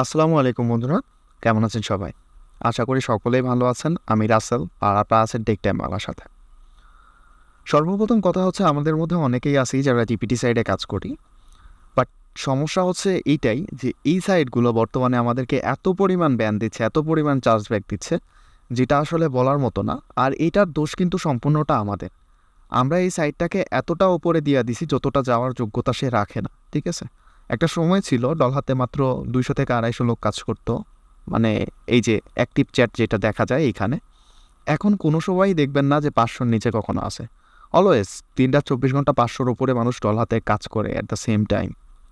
আসসালামু আলাইকুম বন্ধুরা, কেমন আছেন সবাই? আশা করি সকলেই ভালো আছেন। আমি রাসেল আর আপনারা আছেন টেক টাইম বাংলার সাথে। সর্বপ্রথম কথা হচ্ছে আমাদের মধ্যে অনেকেই আছি যারা জিপিটি সাইডে কাজ করি। বাট সমস্যা হচ্ছে এইটাই যে এই সাইটগুলো বর্তমানে আমাদেরকে এত পরিমাণ ব্যান দিচ্ছে, এত পরিমাণ চার্জব্যাক দিচ্ছে যেটা আসলে বলার মতো না। আর এইটার দোষ কিন্তু সম্পূর্ণটা আমাদের। আমরা এই সাইটটাকে এতটা উপরে দিয়ে দিছি যতটা যাওয়ার যোগ্যতা সে রাখে না। ঠিক আছে? একটা সময় ছিল ডলহাতে মাত্র 200 থেকে 250 লোক কাজ করতো, মানে এই যে অ্যাক্টিভ চ্যাট যেটা দেখা যায় এইখানে। এখন কোনো সময়ই দেখবেন না যে 500-র নিচে কখনো আসে। অলওয়েজ 3-24 ঘন্টা 500-র উপরে মানুষ ডলহাতে কাজ করে অ্যাট দ্য সেম টাইম।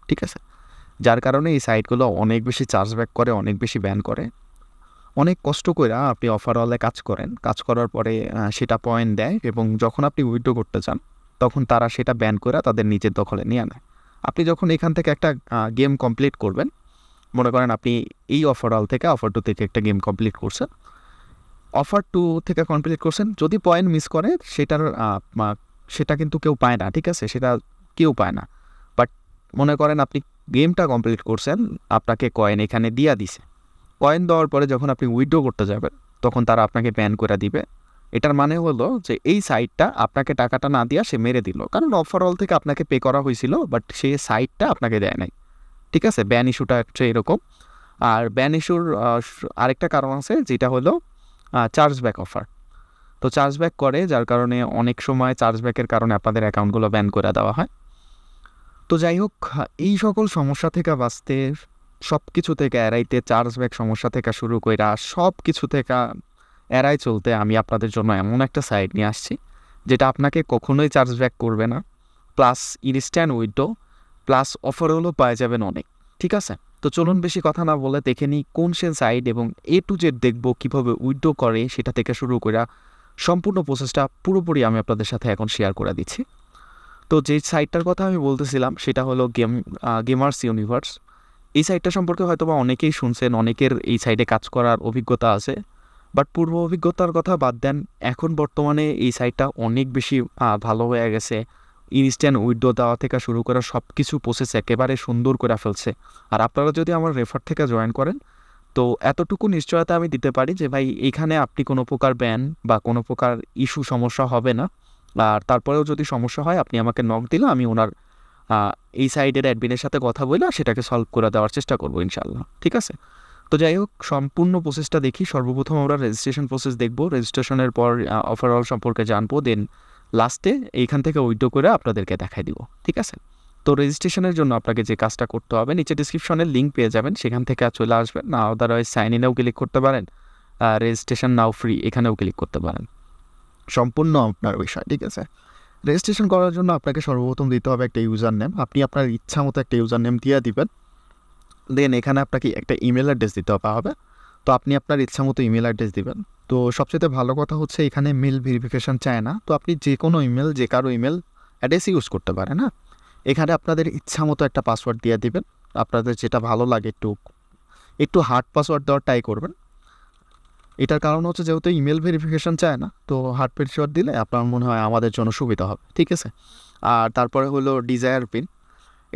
ঠিক আছে? যার কারণে এই সাইটগুলো অনেক বেশি চার্জব্যাক করে, অনেক বেশি ব্যান করে। অনেক কষ্ট কইরা আপনি অফারওয়ালে কাজ করেন, কাজ করার পরে সেটা পয়েন্ট দেয় এবং যখন আপনি উইথড্র করতে চান তখন তারা সেটা ব্যান করে তাদের নিজের দখলে নিয়ে নেয়। আপনি যখন এখান থেকে একটা গেম কমপ্লিট করবেন, মনে করেন আপনি এই অফারওয়াল থেকে অফার 2 থেকে একটা গেম কমপ্লিট করছেন, অফার 2 থেকে কমপ্লিট করছেন, যদি পয়েন্ট মিস করে সেটা কিন্তু কেউ পায় না। ঠিক আছে? সেটা কেউ পায় না। বাট মনে করেন আপনি গেমটা কমপ্লিট করছেন, আপনাকে কয়েন এখানে দিয়া দিছে। কয়েন দেওয়ার পরে যখন আপনি উইথড্র করতে যাবেন তখন তারা আপনাকে ব্যান করে দিবে। এটার মানে হলো যে এই সাইটটা আপনাকে টাকাটা না দিয়া সে মেরে দিল, কারণ অফারঅল থেকে আপনাকে পে করা হয়েছিল বাট সে সাইটটা আপনাকে দেয় নাই। ঠিক আছে? ব্যান ইস্যুটা হচ্ছে এরকম। আর ব্যান ইস্যুর আরেকটা কারণ আছে, যেটা হলো চার্জব্যাক অফার। তো চার্জব্যাক করে, যার কারণে অনেক সময় চার্জব্যাকের কারণে আপনাদের অ্যাকাউন্টগুলো ব্যান করে দেওয়া হয়। তো যাই হোক, এই সকল সমস্যা থেকে বাঁচতে, সব কিছু থেকে এড়াইতে, চার্জব্যাক সমস্যা থেকে শুরু কইরা সব কিছু থেকে এড়াই চলতে আমি আপনাদের জন্য এমন একটা সাইট নিয়ে আসছি যেটা আপনাকে কখনোই চার্জব্যাক করবে না, প্লাস ইনস্ট্যান্ট উইথড্র, প্লাস অফারগুলো পেয়ে যাবেন অনেক। ঠিক আছে? তো চলুন বেশি কথা না বলে দেখে নিই কোন সে সাইট, এবং A to Z দেখবো কীভাবে উইথড্র করে, সেটা থেকে শুরু করে সম্পূর্ণ প্রসেসটা পুরোপুরি আমি আপনাদের সাথে এখন শেয়ার করে দিচ্ছি। তো যে সাইটটার কথা আমি বলতেছিলাম সেটা হলো গেমার্স ইউনিভার্স। এই সাইটটা সম্পর্কে হয়তো বা অনেকেই শুনছেন, অনেকের এই সাইটে কাজ করার অভিজ্ঞতা আছে। বাট পূর্ব অভিজ্ঞতার কথা বাদ দেন, এখন বর্তমানে এই সাইটটা অনেক বেশি ভালো হয়ে গেছে। ইনস্ট্যান্ট উইথড্র দেওয়া থেকে শুরু করে সব কিছু প্রসেস একেবারে সুন্দর করে ফেলছে। আর আপনারা যদি আমার রেফার থেকে জয়েন করেন তো এতটুকু নিশ্চয়তা আমি দিতে পারি যে ভাই এইখানে আপনি কোনো প্রকার ব্যান বা কোনো প্রকার ইস্যু সমস্যা হবে না। আর তারপরেও যদি সমস্যা হয় আপনি আমাকে নক দিলে আমি ওনার এই সাইডের অ্যাডমিনের সাথে কথা বলে সেটাকে সলভ করে দেওয়ার চেষ্টা করবো ইনশাল্লাহ। ঠিক আছে? তো যাই হোক, সম্পূর্ণ প্রসেসটা দেখি। সর্বপ্রথম আমরা রেজিস্ট্রেশন প্রসেস দেখব, রেজিস্ট্রেশনের পর ওভারঅল সম্পর্কে জানবো, দেন লাস্টে এইখান থেকে উইথড্র করে আপনাদেরকে দেখাই দিব। ঠিক আছে? তো রেজিস্ট্রেশনের জন্য আপনাকে যে কাজটা করতে হবে, নিচে ডিসক্রিপশনের লিঙ্ক পেয়ে যাবেন, সেখান থেকে চলে আসবেন। না আদারওয়াইজ সাইন ইনেও ক্লিক করতে পারেন, রেজিস্ট্রেশন নাও ফ্রি এখানেও ক্লিক করতে পারেন, সম্পূর্ণ আপনার বিষয়। ঠিক আছে? রেজিস্ট্রেশন করার জন্য আপনাকে সর্বপ্রথম দিতে হবে একটা ইউজার নেম। আপনি আপনার ইচ্ছা মতো একটা ইউজার নেম দিয়ে দিবেন। দেন এখানে আপনাকে একটা ইমেল অ্যাড্রেস দিতে হবে। তো আপনি আপনার ইচ্ছা মতো ইমেল অ্যাড্রেস দিবেন। তো সবচেয়ে ভালো কথা হচ্ছে এখানে মেল ভেরিফিকেশান চায় না, তো আপনি যে কোনো ইমেল, যে কারো ইমেল অ্যাড্রেস ইউজ করতে পারেন। হ্যাঁ, এখানে আপনাদের ইচ্ছা মতো একটা পাসওয়ার্ড দিয়ে দিবেন, আপনাদের যেটা ভালো লাগে। একটু একটু হার্ড পাসওয়ার্ড দেওয়ার ট্রাই করবেন। এটার কারণ হচ্ছে যেহেতু ইমেল ভেরিফিকেশান চায় না, তো হার্ড পাসওয়ার্ড দিলে আপনার মনে হয় আমাদের জন্য সুবিধা হবে। ঠিক আছে? আর তারপরে হলো ডিজায়ার পিন।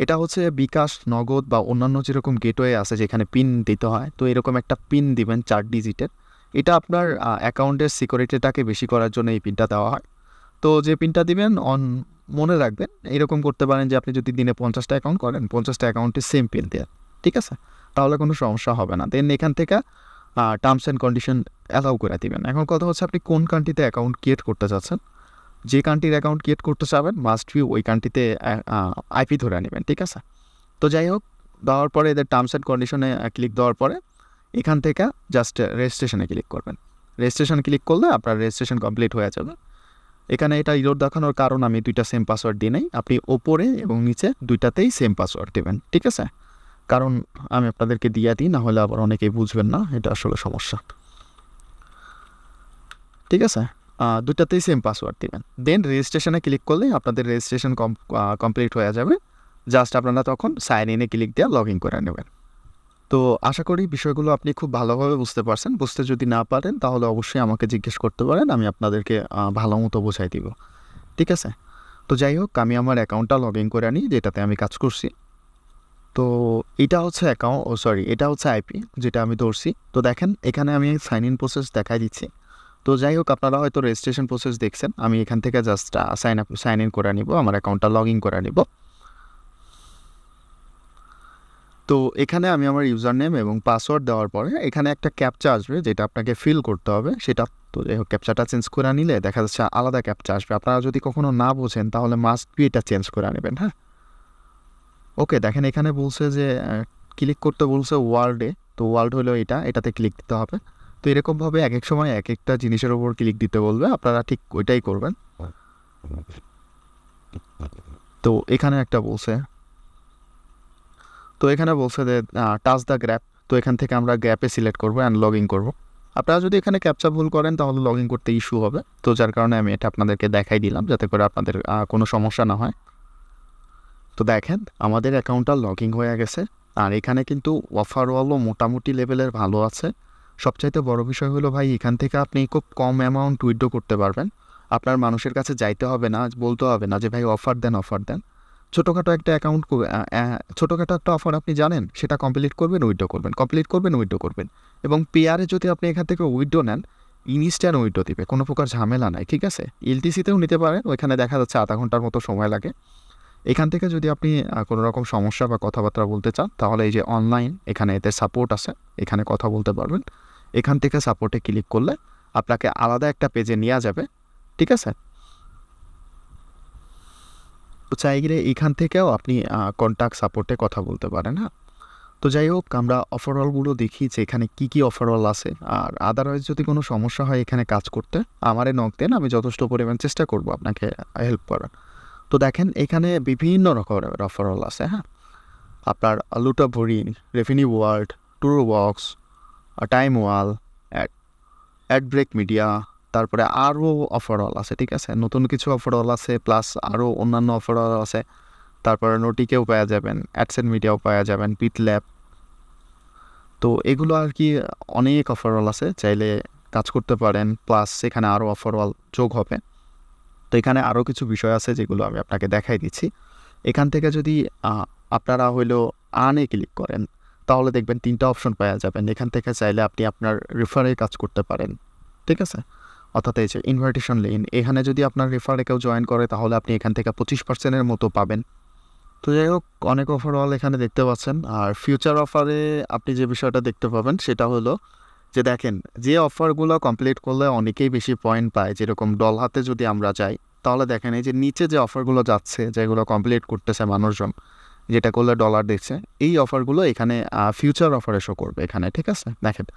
এটা হচ্ছে বিকাশ, নগদ বা অন্যান্য যেরকম গেটওয়ে আছে যেখানে পিন দিতে হয়, তো এরকম একটা পিন দিবেন 4 ডিজিটের। এটা আপনার অ্যাকাউন্টের সিকিউরিটিটাকে বেশি করার জন্য এই পিনটা দেওয়া হয়। তো যে পিনটা দিবেন মনে রাখবেন, এরকম করতে পারেন যে আপনি যদি দিনে 50টা অ্যাকাউন্ট করেন, 50টা অ্যাকাউন্টে সেম পিন দেন। ঠিক আছে? তাহলে কোনো সমস্যা হবে না। দেন এখান থেকে টার্মস অ্যান্ড কন্ডিশন অ্যালাউ করে দিবেন। এখন কথা হচ্ছে আপনি কোন কান্ট্রিতে অ্যাকাউন্ট ক্রিয়েট করতে চাচ্ছেন। যে কান্ট্রির অ্যাকাউন্ট ক্রিয়েট করতে চাবেন মাস্ট বি ওই কান্ট্রিতে আইপি ধরে নেবেন। ঠিক আছে? তো যাই হোক, দেওয়ার পরে এদের টার্মস অ্যান্ড কন্ডিশনে ক্লিক দেওয়ার পরে এখান থেকে জাস্ট রেজিস্ট্রেশনে ক্লিক করবেন। রেজিস্ট্রেশন ক্লিক করলে আপনার রেজিস্ট্রেশন কমপ্লিট হয়ে যাবে। এখানে এটা ইরোর দেখানোর কারণ আমি দুইটা সেম পাসওয়ার্ড দিই নাই, আপনি ওপরে এবং নিচে দুইটাতেই সেম পাসওয়ার্ড দেবেন। ঠিক আছে? কারণ আমি আপনাদেরকে দিয়ে দিই, না হলে আবার অনেকেই বুঝবেন না, এটা আসলে সমস্যা। ঠিক আছে? দুইটাতেই সেম পাসওয়ার্ড দিবেন। দেন রেজিস্ট্রেশনে ক্লিক করলে আপনাদের রেজিস্ট্রেশন কমপ্লিট হয়ে যাবে। জাস্ট আপনারা তখন সাইন ইনে ক্লিক দিয়ে লগ ইন করে নেবেন। তো আশা করি বিষয়গুলো আপনি খুব ভালোভাবে বুঝতে পারছেন। বুঝতে যদি না পারেন তাহলে অবশ্যই আমাকে জিজ্ঞেস করতে পারেন, আমি আপনাদেরকে ভালো মতো বোঝাই দিব। ঠিক আছে? তো যাই হোক, আমি আমার অ্যাকাউন্টটা লগ ইন করে নিই যেটাতে আমি কাজ করছি। তো এটা হচ্ছে অ্যাকাউন্ট, এটা হচ্ছে আইপি যেটা আমি ধরছি। তো দেখেন এখানে আমি সাইন ইন প্রসেস দেখাই দিচ্ছি। তো যাই হোক, আপনারা হয়তো রেজিস্ট্রেশন প্রসেস দেখছেন, আমি এখান থেকে জাস্ট সাইন ইন করে নিব, আমার অ্যাকাউন্টটা লগ ইন করে নিব। তো এখানে আমি আমার ইউজার নেম এবং পাসওয়ার্ড দেওয়ার পরে এখানে একটা ক্যাপচা আসবে যেটা আপনাকে ফিল করতে হবে সেটা। তো যাই হোক, ক্যাপচাটা চেঞ্জ করে নিলে দেখা যাচ্ছে আলাদা ক্যাপচা আসবে। আপনারা যদি কখনো না বোঝেন তাহলে মাস্ট বি এটা চেঞ্জ করে নেবেন। হ্যাঁ, ওকে, দেখেন এখানে বলছে যে ক্লিক করতে বলছে ওয়ার্ল্ডে। তো ওয়ার্ল্ড হলো এটাতে ক্লিক দিতে হবে। তো এরকমভাবে এক এক সময় এক একটা জিনিসের ওপর ক্লিক দিতে বলবে, আপনারা ঠিক ওইটাই করবেন। তো এখানে একটা বলছে, তো এখানে বলছে যে টাচ দ্য গ্র্যাপ। তো এখান থেকে আমরা গ্র্যাপে সিলেক্ট করবো অ্যান্ড লগ ইন করবো। আপনারা যদি এখানে ক্যাপচা ভুল করেন তাহলে লগ ইন করতে ইস্যু হবে। তো যার কারণে আমি এটা আপনাদেরকে দেখাই দিলাম যাতে করে আপনাদের কোনো সমস্যা না হয়। তো দেখেন আমাদের অ্যাকাউন্টটা লগ ইন হয়ে গেছে। আর এখানে কিন্তু অফারওয়ালও মোটামুটি লেভেলের ভালো আছে। সবচাইতে বড় বিষয় হলো ভাই, এখান থেকে আপনি খুব কম অ্যামাউন্ট উইথড্র করতে পারবেন। আপনার মানুষের কাছে যাইতে হবে না, বলতে হবে না যে ভাই অফার দেন অফার দেন। ছোটোখাটো একটা অ্যাকাউন্ট, ছোটোখাটো একটা অফার আপনি জানেন, সেটা কমপ্লিট করবেন, উইথড্র করবেন, কমপ্লিট করবেন, উইথড্র করবেন। এবং পেয়ারে যদি আপনি এখান থেকে উইথড্র নেন, ইনস্ট্যান্ট উইথড্র দিবে, কোনো প্রকার ঝামেলা নাই, ঠিক আছে। এলটিসিতেও নিতে পারেন, ওইখানে দেখা যাচ্ছে আধা ঘন্টার মতো সময় লাগে। এখান থেকে যদি আপনি কোনো রকম সমস্যা বা কথাবার্তা বলতে চান তাহলে এই যে অনলাইন, এখানে এতে সাপোর্ট আছে, এখানে কথা বলতে পারবেন। এখান থেকে সাপোর্টে ক্লিক করলে আপনাকে আলাদা একটা পেজে নেওয়া যাবে, ঠিক আছে। তো চাইলে এখান থেকেও আপনি কন্ট্যাক্ট সাপোর্টে কথা বলতে পারেন। হ্যাঁ, তো যাই হোক, আমরা অফারঅলগুলো দেখি যে এখানে কী অফারঅল আছে। আর আদারওয়াইজ যদি কোনো সমস্যা হয় এখানে কাজ করতে, আমারে নক দেন, আমি যথেষ্ট পরিমাণ চেষ্টা করব আপনাকে হেল্প করার। তো দেখেন এখানে বিভিন্ন রকমের অফারঅল আছে। হ্যাঁ, আপনার লুটা ভরি, রেভিনিউ ওয়ার্ল্ড, টুর বক্স, টাইম ওয়াল, অ্যাড ব্রেক মিডিয়া, তারপরে আরও অফারঅল আছে, ঠিক আছে। নতুন কিছু অফারঅল আছে, প্লাস আরও অন্যান্য অফারঅল আছে। তারপরে নোটিকেও পাওয়া যাবেন, অ্যাডসেন্ট মিডিয়াও পাওয়া যাবেন, পিট ল্যাব। তো এগুলো আর কি অনেক অফারঅল আছে, চাইলে কাজ করতে পারেন। প্লাস এখানে আরও অফারঅল যোগ হবে। তো এখানে আরও কিছু বিষয় আছে যেগুলো আমি আপনাকে দেখাই দিচ্ছি। এখান থেকে যদি আপনারা হইলো আর্নে ক্লিক করেন তাহলে দেখবেন 3টা অপশন পাওয়া যাবেন। এখান থেকে চাইলে আপনি আপনার রেফারে কাজ করতে পারেন, ঠিক আছে। অর্থাৎ এই যে ইনভাইটেশন লিঙ্ক, এখানে যদি আপনার রেফারে কেউ জয়েন করে তাহলে আপনি এখান থেকে 25%-এর মতো পাবেন। তো যাই হোক, অনেক অফারঅল এখানে দেখতে পাচ্ছেন। আর ফিউচার অফারে আপনি যে বিষয়টা দেখতে পাবেন সেটা হলো যে দেখেন, যে অফারগুলো কমপ্লিট করলে অনেকেই বেশি পয়েন্ট পায়, যেরকম ডল হাতে যদি আমরা যাই তাহলে দেখেন এই যে নিচে যে অফারগুলো যাচ্ছে, যেগুলো কমপ্লিট করতেছে মানুষজন, যেটা করলে ডলার দিচ্ছে, এই অফারগুলো এখানে ফিউচার অফারে শো করবে এখানে, ঠিক আছে। দেখেন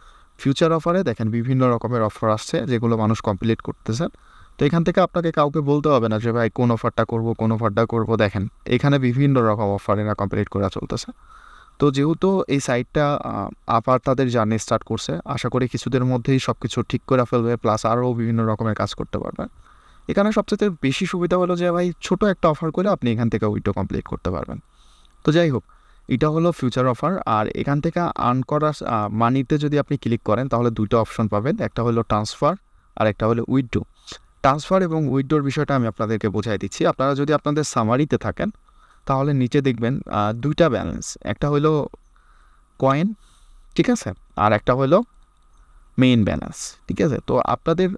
ফিউচার অফারে দেখেন বিভিন্ন রকমের অফার আসছে যেগুলো মানুষ কমপ্লিট করতেছে। তো এখান থেকে আপনাকে কাউকে বলতে হবে না যে ভাই কোন অফারটা করব। দেখেন এখানে বিভিন্ন রকম অফার এরা কমপ্লিট করা চলতেছে। তো যেহেতু এই সাইটটা আবার তাদের জার্নি স্টার্ট করছে, আশা করি কিছুদের মধ্যেই সব কিছু ঠিক করে ফেলবে, প্লাস আরও বিভিন্ন রকমের কাজ করতে পারবে। এখানে সবচেয়ে বেশি সুবিধা হলো যে ভাই ছোট একটা অফার করে আপনি এখান থেকে উইথড্র কমপ্লিট করতে পারবেন। তো যাই হোক, এটা হলো ফিউচার অফার। আর এখান থেকে আর্ন করার মানিতে যদি আপনি ক্লিক করেন তাহলে 2টা অপশন পাবেন, একটা হলো ট্রান্সফার আর একটা হলো উইথড্র। ট্রান্সফার এবং উইথড্রোর বিষয়টা আমি আপনাদেরকে বোঝাই দিচ্ছি। আপনারা যদি আপনাদের সামারিতে থাকেন তাহলে নিচে দেখবেন 2টা ব্যালেন্স, একটা হলো কয়েন, ঠিক আছে, আর একটা হলো মেইন ব্যালেন্স, ঠিক আছে। তো আপনাদের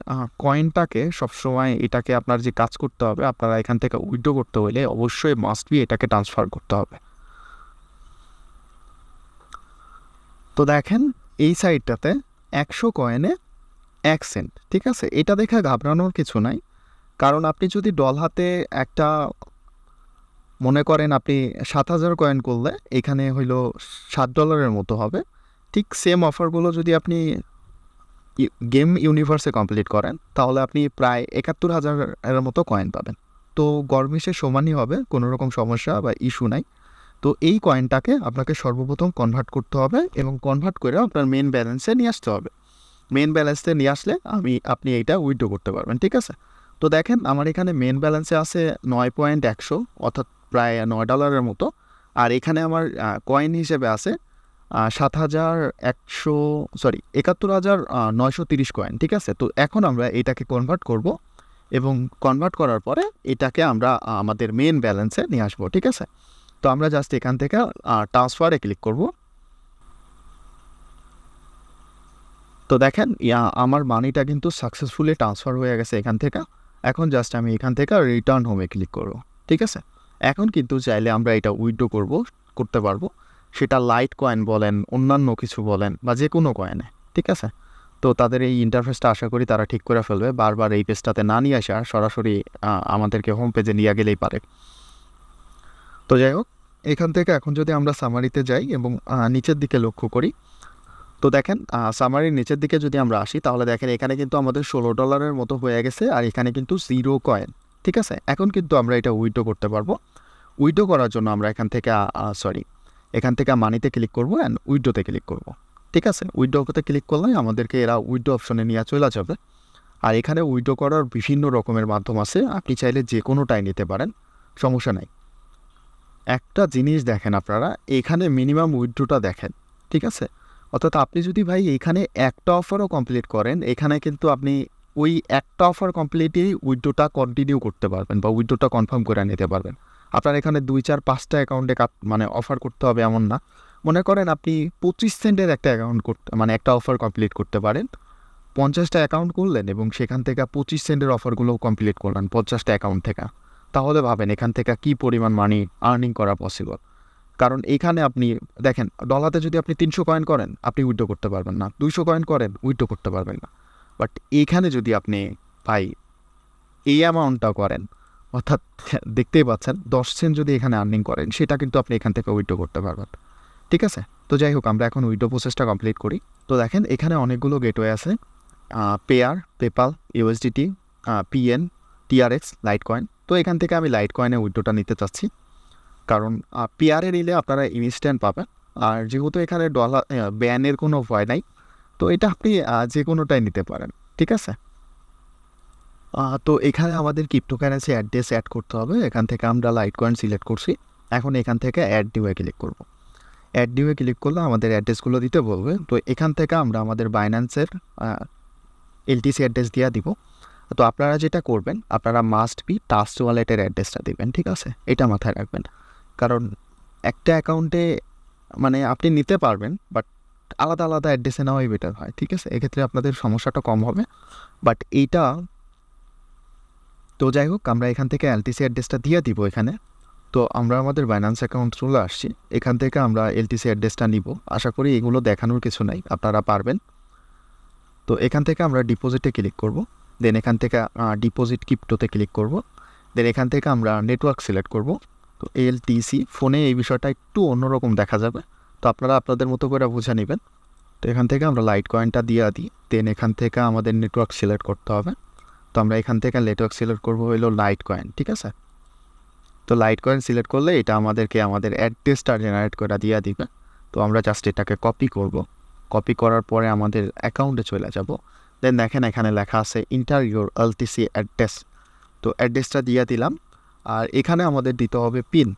কয়েনটাকে সবসময় এটাকে আপনার যে কাজ করতে হবে, আপনারা এখান থেকে উইথড্র করতে হলে অবশ্যই মাস্ট বি এটাকে ট্রান্সফার করতে হবে। তো দেখেন এই সাইডটাতে 100 কয়েনে 1 সেন্ট, ঠিক আছে। এটা দেখে ঘাবড়ানোর কিছু নাই, কারণ আপনি যদি ডল হাতে একটা মনে করেন আপনি 7,000 কয়েন করলে এখানে হইলো $7 মতো হবে। ঠিক সেম অফারগুলো যদি আপনি গেম ইউনিভার্সে কমপ্লিট করেন তাহলে আপনি প্রায় 71,000-এর মতো কয়েন পাবেন। তো গরমিশে সমানই হবে, কোনো রকম সমস্যা বা ইস্যু নাই। তো এই কয়েনটাকে আপনাকে সর্বপ্রথম কনভার্ট করতে হবে এবং কনভার্ট করে আপনার মেন ব্যালেন্সে নিয়ে আসতে হবে। মেন ব্যালেন্সে নিয়ে আসলে আপনি এইটা উইথড্র করতে পারবেন, ঠিক আছে। তো দেখেন আমার এখানে মেন ব্যালেন্সে আছে 9.100, অর্থাৎ প্রায় $9 মতো। আর এখানে আমার কয়েন হিসেবে আছে 71,930 কয়েন, ঠিক আছে। তো এখন আমরা এটাকে কনভার্ট করব এবং কনভার্ট করার পরে এটাকে আমরা আমাদের মেন ব্যালেন্সে নিয়ে আসবো, ঠিক আছে। তো আমরা জাস্ট এখান থেকে ট্রান্সফারে ক্লিক করব। তো দেখেন আমার মানিটা কিন্তু সাকসেসফুলি ট্রান্সফার হয়ে গেছে এখান থেকে। এখন জাস্ট আমি এখান থেকে রিটার্ন হোমে ক্লিক করব, ঠিক আছে। এখন কিন্তু চাইলে আমরা এটা উইথড্র করতে পারবো, সেটা লাইট কয়েন বলেন, অন্যান্য কিছু বলেন, বা যে কোনো কয়েনে, ঠিক আছে। তো তাদের এই ইন্টারফেসটা আশা করি তারা ঠিক করে ফেলবে, বারবার এই পেজটাতে না নিয়ে আসা, সরাসরি আমাদেরকে হোম পেজে নিয়ে গেলেই পারে। তো যাই হোক, এখান থেকে এখন যদি আমরা সামারিতে যাই এবং নিচের দিকে লক্ষ্য করি, তো দেখেন সামারির নিচের দিকে যদি আমরা আসি, তাহলে দেখেন এখানে কিন্তু আমাদের $16 মতো হয়ে গেছে, আর এখানে কিন্তু 0 কয়েন, ঠিক আছে। এখন কিন্তু আমরা এটা উইথড্র করতে পারবো। উইথড্র করার জন্য আমরা এখান থেকে মানিতে ক্লিক করবো অ্যান্ড উইথড্রোতে ক্লিক করব, ঠিক আছে। উইথড্রোতে ক্লিক করলে আমাদেরকে এরা উইথড্রো অপশনে নিয়ে চলে যাবে। আর এখানে উইথড্রো করার বিভিন্ন রকমের মাধ্যম আছে, আপনি চাইলে যে কোনোটাই নিতে পারেন, সমস্যা নাই। একটা জিনিস দেখেন আপনারা, এখানে মিনিমাম উইথড্রোটা দেখেন, ঠিক আছে। অর্থাৎ আপনি যদি ভাই এখানে একটা অফারও কমপ্লিট করেন, এখানে কিন্তু আপনি ওই একটা অফার কমপ্লিটই উইথড্রোটা কন্টিনিউ করতে পারবেন বা উইথড্রোটা কনফার্ম করে নিতে পারবেন। আপনার এখানে 2, 4, 5টা অ্যাকাউন্টে মানে অফার করতে হবে এমন না। মনে করেন আপনি 25 সেন্টের একটা অ্যাকাউন্ট একটা অফার কমপ্লিট করতে পারেন, 50টা অ্যাকাউন্ট করলেন এবং সেখান থেকে 25 সেন্টের অফারগুলোও কমপ্লিট করলেন 50টা অ্যাকাউন্ট থেকে। তাহলে ভাবেন এখান থেকে কী পরিমাণ মানি আর্নিং করা পসিবল। কারণ এখানে আপনি দেখেন, ডলারে যদি আপনি 300 কয়েন করেন, আপনি উইথড্র করতে পারবেন না, 200 কয়েন করেন, উইথড্র করতে পারবেন না। বাট এইখানে যদি আপনি ভাই এই অ্যামাউন্টটা করেন, অর্থাৎ দেখতেই পাচ্ছেন 10 সেন্ট যদি এখানে আর্নিং করেন, সেটা কিন্তু আপনি এখান থেকে উইথড্র করতে পারবেন, ঠিক আছে। তো যাই হোক, আমরা এখন উইথড্র প্রসেসটা কমপ্লিট করি। তো দেখেন এখানে অনেকগুলো গেটওয়ে আছে, pair, PayPal, USDT, PN, TRX, light coin. তো এখান থেকে আমি লাইট কয়েনে উইথড্রটা নিতে চাচ্ছি, কারণ পেয়ারে নিলে আপনারা ইনস্ট্যান্ট পাবেন। আর যেহেতু এখানে ডলার ব্যানের কোনো ভয় নাই, তো এটা আপনি যে কোনোটাই নিতে পারেন, ঠিক আছে। তো এখানে আমাদের ক্রিপ্টোকারেন্সি অ্যাড্রেস অ্যাড করতে হবে। এখান থেকে আমরা লাইট কয়েন সিলেক্ট করছি। এখন এখান থেকে অ্যাড ডিউয়ে ক্লিক করব। অ্যাড ডিউয়ে ক্লিক করলে আমাদের অ্যাড্রেসগুলো দিতে বলবে। তো এখান থেকে আমরা আমাদের বাইন্যান্সের এলটিসি অ্যাড্রেস দিয়ে দিব। তো আপনারা যেটা করবেন, আপনারা মাস্ট বি ট্রাস্ট ওয়ালেটের অ্যাড্রেসটা দেবেন, ঠিক আছে। এটা মাথায় রাখবেন, কারণ একটা অ্যাকাউন্টে মানে আপনি নিতে পারবেন, বাট আলাদা আলাদা অ্যাড্রেসে নেওয়াই বেটার হয়, ঠিক আছে। এক্ষেত্রে আপনাদের সমস্যাটা কম হবে। বাট এইটা তো যাই হোক, আমরা এখান থেকে এলটিসি অ্যাড্রেসটা দিয়ে দিব এখানে। তো আমরা আমাদের বাইন্যান্স অ্যাকাউন্ট চলে আসছি, এখান থেকে আমরা এলটিসি অ্যাড্রেসটা নিব। আশা করি এগুলো দেখানোর কিছু নাই, আপনারা পারবেন। তো এখান থেকে আমরা ডিপোজিটে ক্লিক করব, দেন এখান থেকে ডিপোজিট ক্রিপ্টোতে ক্লিক করব, দেন এখান থেকে আমরা নেটওয়ার্ক সিলেক্ট করব। তো এলটিসি ফোনে এই বিষয়টা একটু অন্যরকম দেখা যাবে, তো আপনারা আপনাদের মতো করে বুঝে নেবেন। তো এখান থেকে আমরা লাইট কয়েনটা দিয়ে দিই, দেন এখান থেকে আমাদের নেটওয়ার্ক সিলেক্ট করতে হবে। তো আমরা এখান থেকে নেটওয়ার্ক সিলেক্ট করবো হলো লাইট কয়েন, ঠিক আছে। তো লাইট কয়েন সিলেক্ট করলে এটা আমাদেরকে আমাদের অ্যাড্রেসটা জেনারেট করে দিয়ে দিবে। তো আমরা জাস্ট এটাকে কপি করব। কপি করার পরে আমাদের অ্যাকাউন্টে চলে যাব। দেন দেখেন এখানে লেখা আছে ইন্টার ইউর এলটিসি অ্যাড্রেস। তো অ্যাড্রেসটা দিয়ে দিলাম। আর এখানে আমাদের দিতে হবে পিন,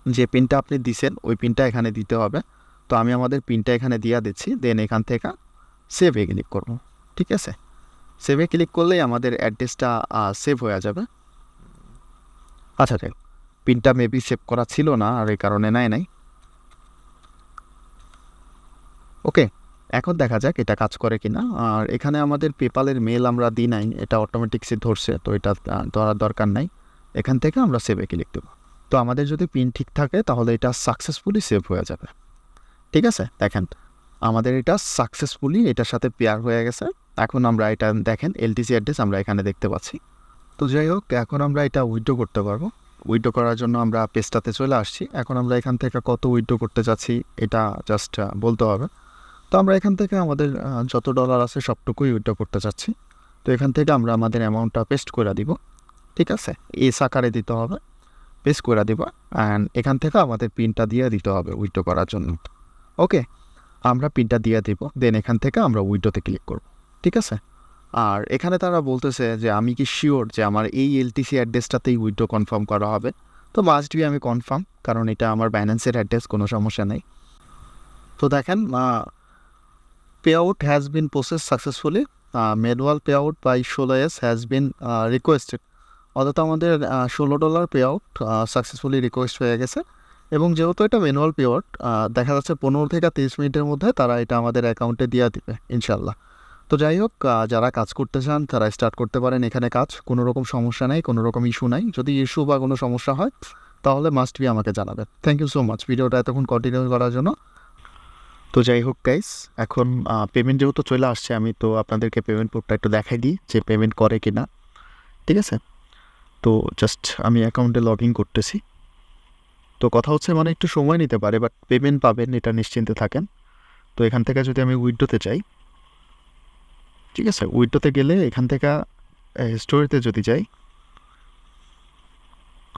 যে পিনটা আপনি দিছেন ওই পিনটা এখানে দিতে হবে। তো আমি আমাদের পিনটা এখানে দিয়ে দিচ্ছি, দেন এখান থেকে সেভে ক্লিক করব, ঠিক আছে। সেভে ক্লিক করলেই আমাদের অ্যাড্রেসটা সেভ হয়ে যাবে। আচ্ছা ঠিক, পিনটা মেবি সেভ করা ছিল না, আর এই কারণে নাই। ওকে, এখন দেখা যাক এটা কাজ করে কিনা। আর এখানে আমাদের পেপালের মেল আমরা দিই নাই, এটা অটোমেটিক্সই ধরছে, তো এটা ধরার দরকার নাই। এখান থেকে আমরা সেভে ক্লিক দেবো। তো আমাদের যদি পিন ঠিক থাকে তাহলে এটা সাকসেসফুলি সেভ হয়ে যাবে, ঠিক আছে। দেখেন আমাদের এটা সাকসেসফুলি এটার সাথে পেয়ার হয়ে গেছে। এখন আমরা এটা দেখেন এলটিসি অ্যাড্রেস আমরা এখানে দেখতে পাচ্ছি। তো যাই হোক, এখন আমরা এটা উইথড্র করতে পারবো। উইথড্র করার জন্য আমরা পেজটাতে চলে আসছি। এখন আমরা এখান থেকে কত উইথড্র করতে চাচ্ছি এটা জাস্ট বলতে হবে। তো আমরা এখান থেকে আমাদের যত ডলার আছে সবটুকুই উইথড্র করতে চাচ্ছি। তো এখান থেকে আমরা আমাদের অ্যামাউন্টটা পেস্ট করে দিব, ঠিক আছে। এস আকারে দিতে হবে, পেস্ট করে দিব। অ্যান্ড এখান থেকে আমাদের পিনটা দিয়ে দিতে হবে উইথড্র করার জন্য। ওকে, আমরা পিনটা দিয়ে দিব, দেন এখান থেকে আমরা উইথড্রতে ক্লিক করব, ঠিক আছে। আর এখানে তারা বলতেছে যে আমি কি শিওর যে আমার এই এলটিসি অ্যাড্রেসটাতেই উইথড্র কনফার্ম করা হবে। তো মাস্ট বি আমি কনফার্ম, কারণ এটা আমার বাইন্যান্সের অ্যাড্রেস, কোনো সমস্যা নেই। তো দেখেন pay out has been process successfully, manual pay out by 16S has been requested. অন্তত আমাদের $16 পে আউট সাকসেসফুলি রিকোয়েস্ট হয়ে গেছে, এবং যেহেতু এটা ম্যানুয়াল পে আউট, দেখা যাচ্ছে 15 থেকে 30 মিনিটের মধ্যে তারা এটা আমাদের অ্যাকাউন্টে দিয়ে দিবে ইনশাল্লাহ। তো যাই হোক, যারা কাজ করতে চান তারা স্টার্ট করতে পারেন এখানে কাজ, কোনো রকম সমস্যা নেই, কোনো রকম ইস্যু নাই। যদি ইস্যু বা কোনো সমস্যা হয় তাহলে মাস্ট বি আমাকে জানাবেন। থ্যাংক ইউ সো মাচ ভিডিওটা এতক্ষণ কন্টিনিউ করার জন্য। তো যাই হোক গাইস, এখন পেমেন্ট যেহেতু চলে আসছে, আমি তো আপনাদেরকে পেমেন্ট প্রুফটা একটু দেখাই দিই যে পেমেন্ট করে কি না, ঠিক আছে? তো জাস্ট আমি অ্যাকাউন্টে লগ ইন করতেছি। তো কথা হচ্ছে মানে একটু সময় নিতে পারে, বাট পেমেন্ট পাবেন, এটা নিশ্চিন্তে থাকেন। তো এখান থেকে যদি আমি উইথড্রোতে চাই, ঠিক আছে, উইথড্রোতে গেলে এখান থেকে স্টোরিতে যদি যাই,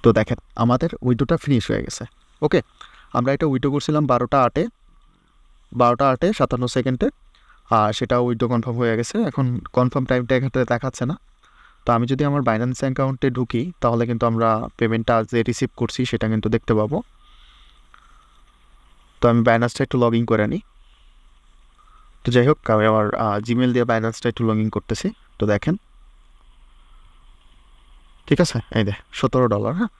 তো দেখেন আমাদের উইথড্রোটা ফিনিশ হয়ে গেছে। ওকে, আমরা এটা উইথড্রো করছিলাম 12টা 8-এ 57 সেকেন্ডে, আর সেটা উইথড্রো কনফার্ম হয়ে গেছে। এখন কনফার্ম টাইমটা এখানে দেখাচ্ছে না। তো আমি যদি আমার বাইন্যান্স অ্যাকাউন্টে ঢুকি তাহলে কিন্তু আমরা পেমেন্টটা যে রিসিভ করছি সেটা কিন্তু দেখতে পাবো। তো আমি বাইন্যান্সটা একটু লগ ইন করে নিই। তো যাই হোক, আমি আমার জিমেল দিয়ে বাইন্যান্সটা একটু লগ ইন করতেছি। তো দেখেন, ঠিক আছে, এই দেখ $17। হ্যাঁ,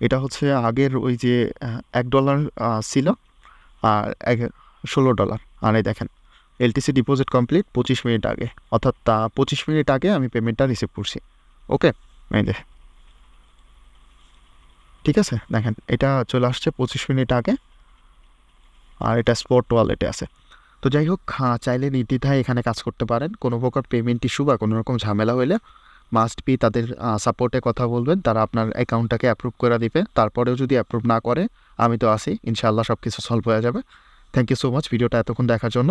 এটা হচ্ছে আগের ওই যে $1 ছিল, আর $16। আর এই দেখেন এলটিসি ডিপোজিট কমপ্লিট 25 মিনিট আগে, অর্থাৎ 25 মিনিট আগে আমি পেমেন্টটা রিসিভ করছি। ওকে, এই দেখ, ঠিক আছে, দেখেন এটা চলে আসছে 25 মিনিট আগে, আর এটা স্পট ওয়ালেটে আছে। তো যাই হোক, চাইলে নির্দ্বিধায় এখানে কাজ করতে পারেন। কোনো প্রকার পেমেন্ট ইস্যু বা কোনো রকম ঝামেলা হলে মাস্ট বি তাদের সাপোর্টে কথা বলবেন, তারা আপনার অ্যাকাউন্টটাকে অ্যাপ্রুভ করে দিবে। তারপরেও যদি অ্যাপ্রুভ না করে, আমি তো আছি, ইনশাআল্লাহ সব কিছু সলভ হয়ে যাবে। থ্যাংক ইউ সো মাচ ভিডিওটা এতক্ষণ দেখার জন্য।